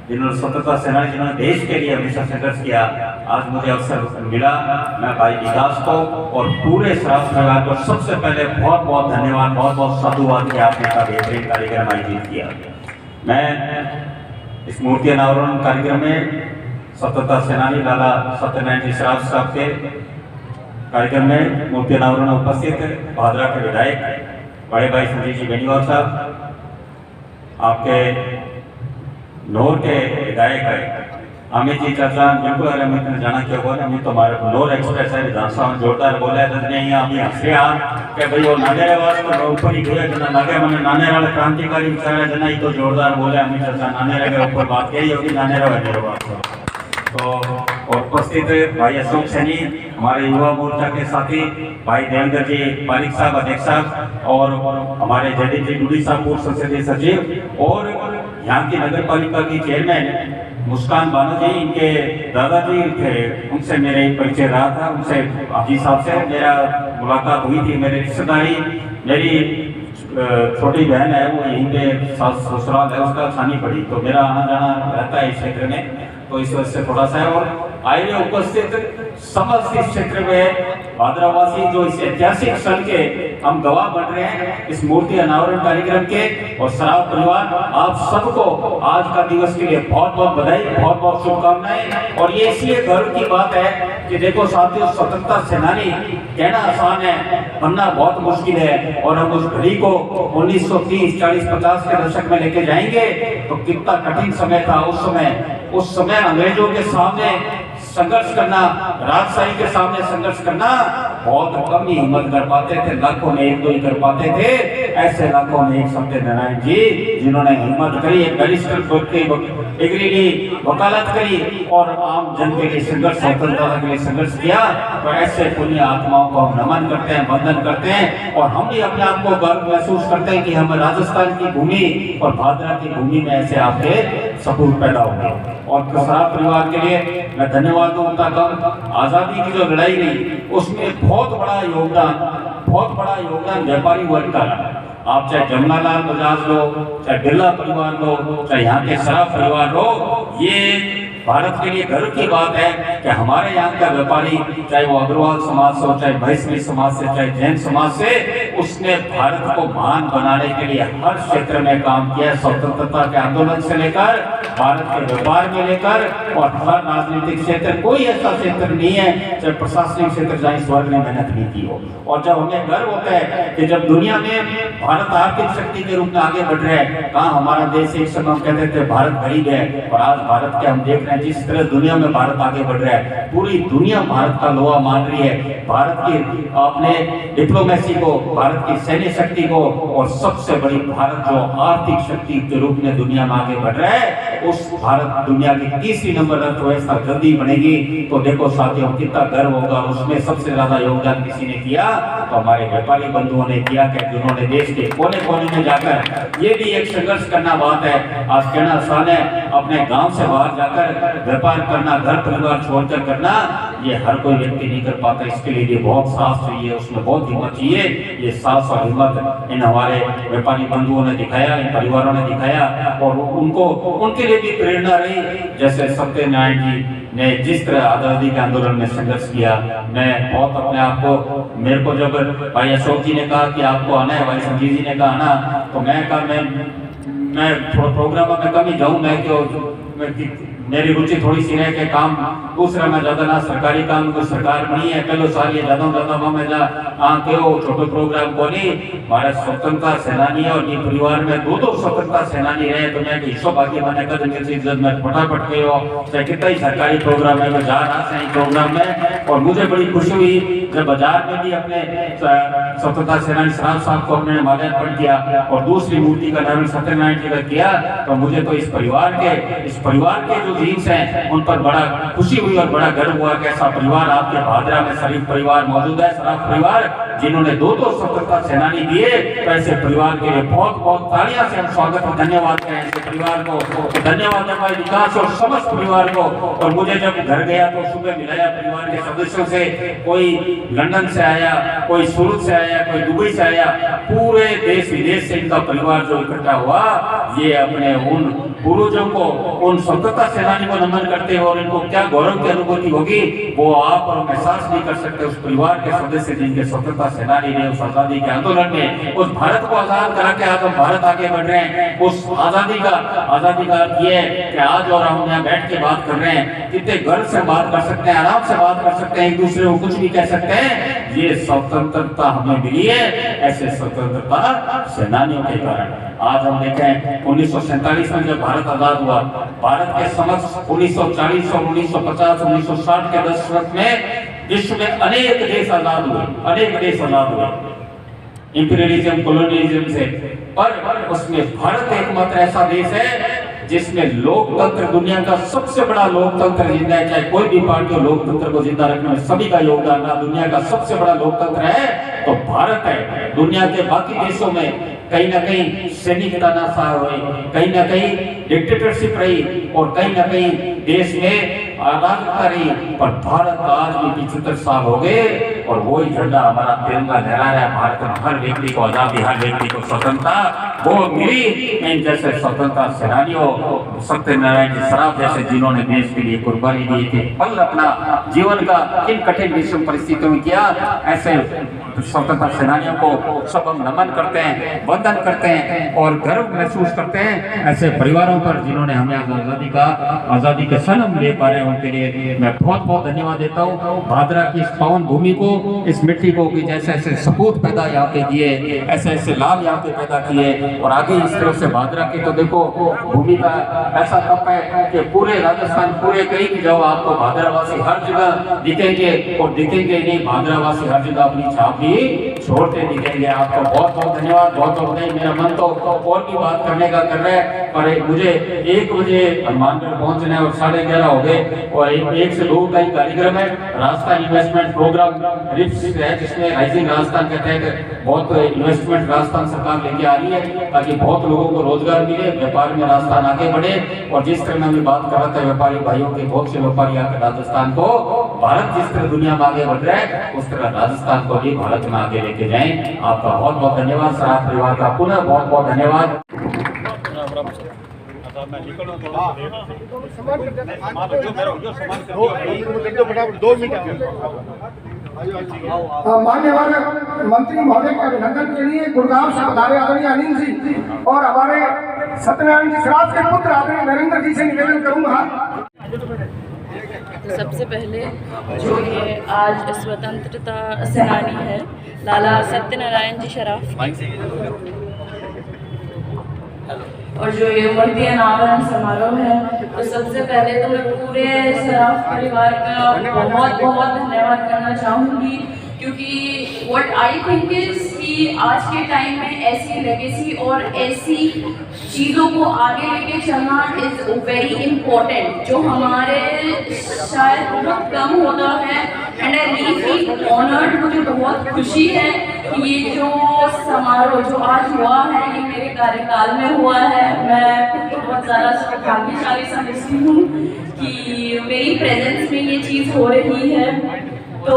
जिन्होंने देश के लिए हमेशा संघर्ष किया। आज मुझे अवसर मिला, मैं भाई विकास को और पूरे श्राफ परिवार को सबसे पहले बहुत बहुत धन्यवाद, बहुत बहुत साधुवाद कि आपने का बेहतरीन कार्यक्रम आयोजित किया। मैं इस मूर्ति अनावरण कार्यक्रम में स्वतंत्रता सेनानी लाला सत्यनारायण जी श्राफ साहब के कार्यक्रम में मूर्ति अनावरण उपस्थित भादरा के विधायक बड़े भाई संजीव जी बेनीवाल साहब, आपके नौर के विधायक अमित जी चाचा, बिल्कुल अमित ने जाना क्या हुआ, अमित तो हमारे नौर एक्सप्रेस है विधानसभा में जोरदार बोला है, नहीं अभी हंसे के भाई वो नाने वाले ऊपर ही गया जना लगे मैंने नाने वाले क्रांतिकारी विचार है जना ही तो जोरदार बोले अमित चाचा, नाने के ऊपर बात कही होगी, नाने बात तो। और उपस्थित भाई अशोक सैनी, हमारे युवा मोर्चा के साथी भाई देवेंद्र जी पारिक साहब अध्यक्ष साहब, और हमारे जयदीप जी डूडी साहब पूर्व संसदीय सचिव, और यहाँ की नगर पालिका की चेयरमैन मुस्कान बानो जी, इनके दादाजी थे, उनसे मेरे परिचय रहा था, उनसे हाजी साहब से मेरा मुलाकात हुई थी। मेरी रिश्तेदारी, मेरी छोटी बहन है वो यहीं पे ससुराल है उसका, छानी पड़ी, तो मेरा आना जाना रहता है इस क्षेत्र में, तो इस वजह से थोड़ा सा है। और आइए उपस्थित समस्त इस क्षेत्र में भादरावासी जो इस ऐतिहासिक क्षण के हम गवाह बन रहे हैं, इस मूर्ति अनावरण कार्यक्रम के, और श्राफ परिवार आप सबको आज का दिवस के लिए बहुत बहुत बधाई, बहुत बहुत शुभकामनाएं। और ये इसलिए गर्व की बात है कि देखो साथियों, स्वतंत्रता सेनानी कहना आसान है, बनना बहुत मुश्किल है, और हम उस घड़ी को 1930, 40, 50 के दशक में लेके जाएंगे तो कितना कठिन समय था उस समय अंग्रेजों के सामने संघर्ष करना, राजशाही के सामने संघर्ष करना बहुत कम ही हिम्मत कर पाते थे, लाखों में एक दो ही कर पाते थे। ऐसे लाखों में एक सत्यनारायण जी जिन्होंने हिम्मत करी, एक बैरिस्टर डिग्री ली, वकालत करी और आम जन के लिए संघर्ष, स्वतंत्रता के लिए संघर्ष किया। तो ऐसे पुण्य आत्माओं को हम नमन करते हैं, वंदन करते हैं, और हम भी अपने आप को गर्व महसूस करते हैं कि हम राजस्थान की भूमि और भादरा की भूमि में ऐसे आपके सपूत पैदा होंगे। और श्राफ परिवार के लिए मैं धन्यवाद दूंगा। आजादी की जो लड़ाई रही उसमें बहुत बड़ा योगदान व्यापारी वर्ग का रहा। आप चाहे जमनालाल बजाज लो, चाहे बिरला परिवार लो, चाहे यहाँ के श्राफ परिवार लो, ये भारत के लिए गर्व की बात है कि हमारे यहाँ का व्यापारी, चाहे वो अग्रवाल समाज से हो, चाहे वैष्णव समाज से, चाहे जैन समाज से, उसने भारत को महान बनाने के लिए हर क्षेत्र में काम किया। स्वतंत्रता के आंदोलन से लेकर भारत के व्यापार में लेकर, और हर राजनीतिक क्षेत्र, कोई ऐसा क्षेत्र नहीं है चाहे प्रशासनिक क्षेत्र जहाँ इस वर्ग ने मेहनत नहीं की हो। और जब हमें गर्व होता है कि जब दुनिया में भारत आर्थिक शक्ति के रूप में आगे बढ़ रहा है, कहाँ हमारा देश एक समय हम कहते थे भारत गरीब है, और आज भारत के हम देख रहे हैं जिस तरह दुनिया में भारत आगे बढ़ रहा है, पूरी दुनिया भारत का लोहा मान रही है। भारत की अपने डिप्लोमेसी को, भारत की सैन्य शक्ति को, और सबसे बड़ी भारत जो आर्थिक शक्ति के रूप में दुनिया में आगे बढ़ रहा है, उस भारत दुनिया की तीसरी नंबर अर्थव्यवस्था जल्दी बनेगी। तो देखो साथियों कितना गर्व होगा। उसमें सबसे ज्यादा योगदान किसी ने किया तो हमारे व्यापारी बंधुओं ने किया, कि जिन्होंने देश के कोने कोने में जाकर, ये भी एक संघर्ष करना बात है, आज कहना आसान है, अपने गांव से बाहर जाकर व्यापार करना, घर परिवार छोड़कर करना, ये हर कोई व्यक्ति नहीं कर पाता। इसके लिए बहुत साहस चाहिए, उसमें बहुत हिम्मत चाहिए। ये साहस और हिम्मत इन हमारे व्यापारी बंधुओं ने दिखाया, इन परिवारों ने दिखाया, और उनके लिए भी प्रेरणा रही। जैसे सत्यनारायण जी ने जिस तरह आजादी के आंदोलन में संघर्ष किया, मैं बहुत अपने आप को, मेरे को जब भाई अशोक जी ने कहा कि आपको आना है, भाई संजीव जी ने कहा आना, तो मैं कहा मैं थोड़ा प्रोग्राम में कम ही जाऊँ, मेरी रुचि थोड़ी सी रहे कि काम दूसरा में ज्यादा ना, सरकारी काम को सरकार बनी है, पहले साल ये ज्यादा में जा छोटे प्रोग्राम को नहीं। हमारे स्वतंत्रता सेनानी है, और ये परिवार में दो स्वतंत्रता सेनानी रहे, तो मैं हिस्सों बाकी मैंने कदम में फटाफट गए हो, चाहे कितना ही सरकारी प्रोग्राम है, मैं जा रहा था प्रोग्राम में। और मुझे बड़ी खुशी हुई जब बाजार में भी अपने स्वतंत्रता सेनानी श्राफ साहब को अपने माल्यार्पण किया, और दूसरी मूर्ति का नाम सत्यनारायण जी का किया। तो मुझे तो इस परिवार के जो जीन्स हैं उन पर बड़ा खुशी हुई और बड़ा गर्व हुआ कि ऐसा परिवार आपके भादरा में शरीफ परिवार मौजूद है, शराफ परिवार जिन्होंने दो स्वतंत्रता सेनानी दिए। तो ऐसे परिवार के लिए बहुत बहुत तालियां से हम स्वागत और धन्यवाद करें ऐसे परिवार को, धन्यवाद हमारे विकास और समस्त परिवार को। और मुझे जब घर गया तो सुबह मिलाया परिवार के सदस्यों से, कोई लंदन से आया, कोई सूरत से आया, कोई दुबई से आया, पूरे देश विदेश से इनका परिवार जो इकट्ठा हुआ, ये अपने उन पूर्वजों को, उन स्वतंत्रता सेनानी को नमन करते हैं और इनको क्या गौरव की अनुभूति होगी वो आप और एहसास नहीं कर सकते। उस परिवार के सदस्य जिनके स्वतंत्रता सेनानी ने उस आजादी के आंदोलन में उस भारत को आजाद करा के आज हम भारत आगे बढ़ रहे हैं। उस आजादी का अर्थ ये है कि आज और हम यहाँ बैठ के बात कर रहे हैं, कितने गर्व से बात कर सकते हैं, आराम से बात कर सकते हैं, एक दूसरे को कुछ भी कह सकते हैं। ये स्वतंत्रता हमें मिली है ऐसे स्वतंत्रता सेनानियों के कारण। आज हम देखें 1947 में जब भारत आजाद हुआ, भारत के समक्ष 1940 और 1950 1960 के दशक में विश्व में अनेक देश आजाद हुए, अनेक देश आजाद हुए इंपीरियलिज्म कॉलोनियलिज्म से, पर उसमें भारत एकमात्र ऐसा देश है जिसमें लोकतंत्र, दुनिया का सबसे बड़ा लोकतंत्र जिंदा है। चाहे कोई भी पार्टी हो, लोकतंत्र को जिंदा रखने में सभी का योगदान रहा। दुनिया का सबसे बड़ा लोकतंत्र है तो भारत है। दुनिया के बाकी देशों में कहीं ना कहीं सैनिक तानाशाह हुए, कहीं ना कहीं डिक्टेटरशिप रही और कहीं ना कहीं देश में अराजकता रही, पर भारत आज भी 75 साल हो गए और वही झंडा हमारा तिरंगा लहरा रहा है। भारत में हर व्यक्ति को आजादी, हर व्यक्ति को स्वतंत्रता वो मिली इन जैसे स्वतंत्रता सेनानियों, सत्यनारायण जी सराफ जैसे जिन्होंने देश के लिए कुर्बानी दी थी, पल अपना जीवन का इन कठिन विषम परिस्थितियों में किया। ऐसे स्वतंत्रता सेनानियों को सब हम नमन करते हैं, वंदन करते हैं और गर्व महसूस करते हैं। ऐसे परिवारों पर जिन्होंने हमें आजादी के सन हम ले पा रहे हैं, उनके लिए मैं बहुत बहुत धन्यवाद देता हूँ। भादरा की इस पावन भूमि को, इस मिट्टी को कि जैसे ऐसे सपूत पैदा यहाँ पे किए, ऐसे ऐसे लाल यहाँ पे पैदा किए और आगे इस तरफ से भादरा की तो देखो भूमि का ऐसा तप है कि पूरे राजस्थान, पूरे कहीं भी जाओ आपको भादरावासी हर जगह दिखेंगे और दिखेंगे नहीं, भादरावासी हर जगह अपनी छाप भी छोड़ते दिखेंगे। आपको बहुत बहुत धन्यवाद, बहुत बहुत नहीं। मेरा मन तो और भी बात करने का कर रहा है, पर मुझे 1 बजे हनुमानगढ़ पहुंचना है और 11:30 हो गए और 1 से 2 का ही कार्यक्रम है। राजस्थान इन्वेस्टमेंट प्रोग्राम रिप्स है जिसमें राइजिंग राजस्थान के तहत बहुत इन्वेस्टमेंट राजस्थान सरकार लेके आ रही है ताकि बहुत लोगों को रोजगार मिले, व्यापार में राजस्थान आगे बढ़े। और जिस तरह मैं बात कर रहा था व्यापारी भाइयों के, बहुत से व्यापारी आकर राजस्थान को, भारत जिस तरह दुनिया में आगे बढ़ रहा है उस तरह राजस्थान को भी भारत में आगे लेके जाएं। आपका बहुत बहुत धन्यवाद। सराफ परिवार का पुनः बहुत बहुत धन्यवाद। मान्यवर मंत्री महोदय के अभिनंदन के लिए गुड़गांव से पधारे आदरणीय अनिल जी और हमारे सत्यनारायण जी सराफ के पुत्र आदरणीय नरेंद्र जी से निवेदन करूंगा। सबसे पहले जो ये आज स्वतंत्रता सेनानी है लाला सत्यनारायण जी सराफ और जो ये मूर्ति अनावरण समारोह है, तो सबसे पहले तो मैं पूरे सराफ परिवार का बहुत बहुत धन्यवाद करना चाहूँगी क्योंकि व्हाट आई थिंक इज कि आज के टाइम में ऐसी लेगेसी और ऐसी चीज़ों को आगे लेके चलना इज़ वेरी इम्पोर्टेंट जो हमारे शायद बहुत कम होता है। And I really feel honoured, मुझे बहुत खुशी है कि ये जो समारोह जो आज हुआ है ये मेरे कार्यकाल में हुआ है। मैं खुद तो बहुत ज़्यादा भाग्यशाली समझती हूँ कि मेरी प्रेजेंस में ये चीज़ हो रही है। तो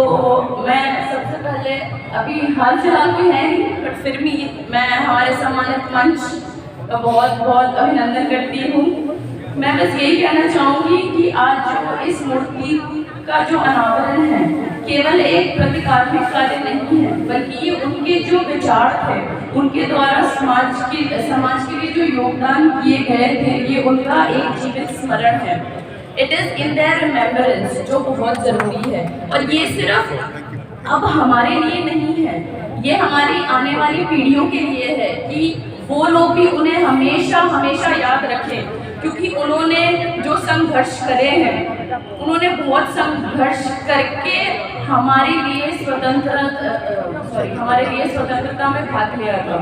मैं सबसे पहले अभी हाल फिलहाल में है नहीं, बट फिर भी मैं हमारे सम्मानित मंच का बहुत बहुत अभिनंदन करती हूँ। मैं बस यही कहना चाहूँगी कि आज जो इस मूर्ति का जो अनावरण है केवल एक प्रतीकात्मक कार्य नहीं है, बल्कि ये उनके जो विचार थे, उनके द्वारा समाज के लिए जो योगदान किए गए थे, ये उनका एक जीवित स्मरण है। It is in their remembrance, जो बहुत ज़रूरी है। और ये सिर्फ अब हमारे लिए नहीं है, ये हमारी आने वाली पीढ़ियों के लिए है कि वो लोग भी उन्हें हमेशा हमेशा याद रखें, क्योंकि उन्होंने जो संघर्ष करे हैं, उन्होंने बहुत संघर्ष करके हमारे लिए स्वतंत्रता में भाग लिया था।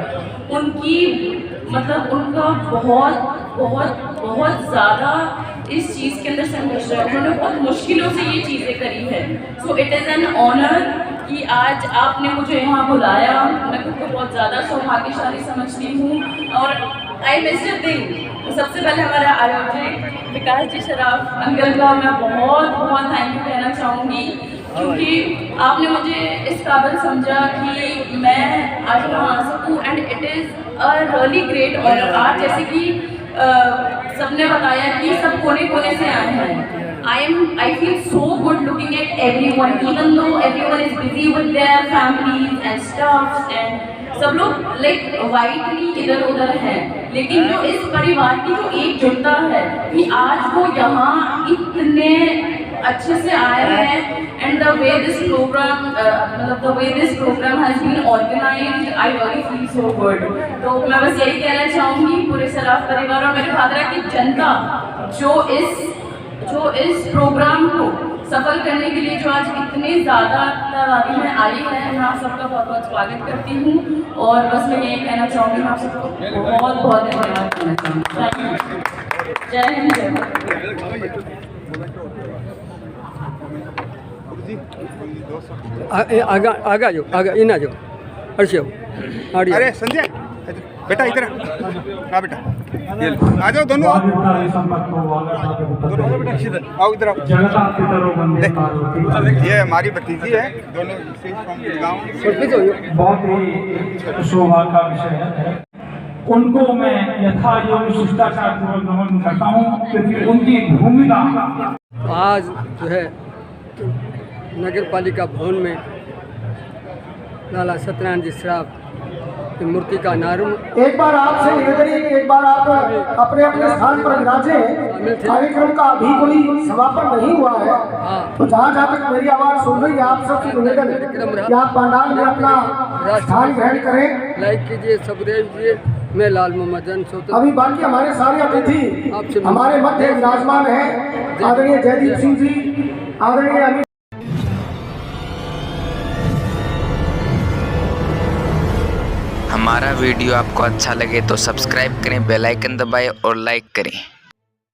उनकी मतलब उनका बहुत बहुत बहुत ज़्यादा इस चीज़ के अंदर संघर्ष रहा है, उन्होंने बहुत मुश्किलों से ये चीज़ें करी है। So it is an honour कि आज आपने मुझे यहाँ बुलाया। मैं खुद को बहुत ज़्यादा सौभाग्यशाली समझती हूँ और आई मिस द थिंग। सबसे पहले हमारा आयोजक विकास जी शराफ अंकल का मैं बहुत बहुत थैंक यू कहना चाहूँगी, क्योंकि आपने मुझे इस काबिल समझा कि मैं आज यहाँ आ सकूँ and it is a really great honour. आज जैसे कि सबने बताया कि सब कोने कोने से आए हैं। I feel so good looking at everyone, even though everyone is busy with their families and stuffs and सब लोग लाइक वाइटली इधर उधर हैं, लेकिन जो इस परिवार की जो एकजुटता है कि आज वो यहाँ इतने अच्छे से आए हैं and the way this program मतलब the way this program has been organized, I really feel so good. तो मैं बस यही कहना चाहूँगी पूरे सराफ परिवार और मेरे भादरा की जनता जो इस प्रोग्राम को सफल करने के लिए जो आज इतनी ज़्यादा तादाद में आई है, मैं आप सबका बहुत बहुत स्वागत करती हूँ और बस मैं यही कहना चाहूँगी, मैं आप सबको बहुत बहुत धन्यवाद करना चाहूँगी। जय हिंद, जय भारत। आगा जो आगा इन आ जाओ अर्षियो। अरे संजय बेटा इधर हाँ बेटा आ जाओ दोनों आओ इधर आओ। ये हमारी भतीजी है, दोनों गाँव। बहुत ही सौभाग्य का विषय है। उनको मैं यथा योग्य शिष्टाचार पूर्वक नमन करता हूँ, क्योंकि उनकी भूमिका आज जो है नगर पालिका भवन में लाला सत्यनारायण जी श्राफ की मूर्ति का अनावरण। एक बार आपसे निवेदन है कि एक बार आप अपने अपने स्थान पर विराजें। कार्यक्रम का अभी कोई समापन नहीं हुआ है, तो जहाँ जहाँ तक मेरी आवाज़ सुन रही है आप सबसे निवेदन है कि आप पंडाल में अपना स्थान ग्रहण करें। लाइक कीजिए, सब्सक्राइब कीजिए। मैं लाल मोहम्मद जन सोता। अभी बाकी हमारे सारे अतिथि हमारे मध्य विराजमान हैं। आदरणीय जयदीप सिंह जी, आदरणीय अमित। हमारा वीडियो आपको अच्छा लगे तो सब्सक्राइब करें, बेल आइकन दबाएं और लाइक करें।